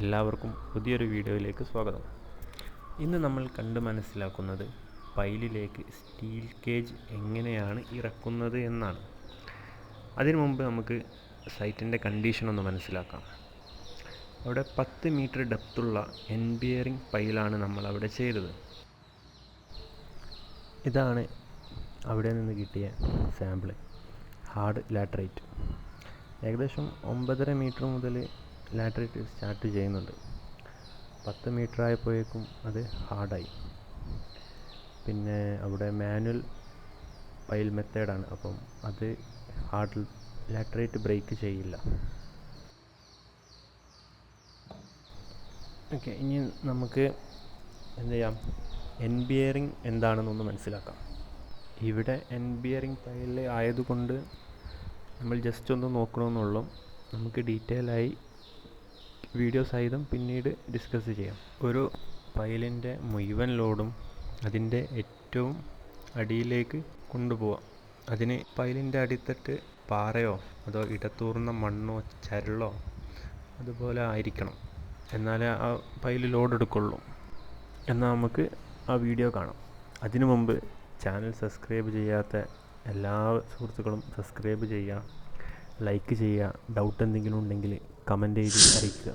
എല്ലാവർക്കും പുതിയൊരു വീഡിയോയിലേക്ക് സ്വാഗതം. ഇന്ന് നമ്മൾ കണ്ട് മനസ്സിലാക്കുന്നത് പൈലിലേക്ക് സ്റ്റീൽ കേജ് എങ്ങനെയാണ് ഇറക്കുന്നത് എന്നാണ്. അതിനു മുമ്പ് നമുക്ക് സൈറ്റിൻ്റെ കണ്ടീഷൻ ഒന്ന് മനസ്സിലാക്കാം. അവിടെ 10 മീറ്റർ ഡെപ്തുള്ള എൻഡ് ബിയറിംഗ് പൈലാണ് നമ്മൾ അവിടെ ചെയ്തത്. ഇതാണ് അവിടെ നിന്ന് കിട്ടിയ സാമ്പിൾ ഹാർഡ് ലാറ്ററൈറ്റ്. ഏകദേശം 9.5 മീറ്റർ മുതൽ ലാറ്ററൈറ്റ് സ്റ്റാർട്ട് ചെയ്യുന്നുണ്ട്. 10 മീറ്റർ ആയപ്പോഴേക്കും അത് ഹാർഡായി. പിന്നെ അവിടെ മാനുവൽ പൈൽ മെത്തേഡാണ്, അപ്പം അത് ഹാർഡ് ലാറ്ററൈറ്റ് ബ്രേക്ക് ചെയ്യില്ല. ഓക്കെ, ഇനി നമുക്ക് എന്ത് ചെയ്യാം, എൻഡ് ബിയറിംഗ് എന്താണെന്നൊന്ന് മനസ്സിലാക്കാം. ഇവിടെ എൻഡ് ബിയറിംഗ് പൈൽ ആയതുകൊണ്ട് നമ്മൾ ജസ്റ്റ് ഒന്ന് നോക്കണമെന്നുള്ളൂ. നമുക്ക് ഡീറ്റെയിൽ ആയി വീഡിയോ സഹിതം പിന്നീട് ഡിസ്കസ് ചെയ്യാം. ഒരു പൈലിൻ്റെ മുഴുവൻ ലോഡും അതിൻ്റെ ഏറ്റവും അടിയിലേക്ക് കൊണ്ടുപോവാം. അതിന് പൈലിൻ്റെ അടിത്തട്ട് പാറയോ അതോ ഇടത്തൂർന്ന മണ്ണോ ചരളോ അതുപോലെ ആയിരിക്കണം, എന്നാലേ ആ പൈല് ലോഡ് എടുക്കുള്ളൂ. എന്നാൽ നമുക്ക് ആ വീഡിയോ കാണാം. അതിനു മുമ്പ് ചാനൽ സബ്സ്ക്രൈബ് ചെയ്യാത്ത എല്ലാ സുഹൃത്തുക്കളും സബ്സ്ക്രൈബ് ചെയ്യുക, ലൈക്ക് ചെയ്യുക. ഡൗട്ട് എന്തെങ്കിലും ഉണ്ടെങ്കിൽ കമൻ്റ് ചെയ്ത് അറിയിക്കുക.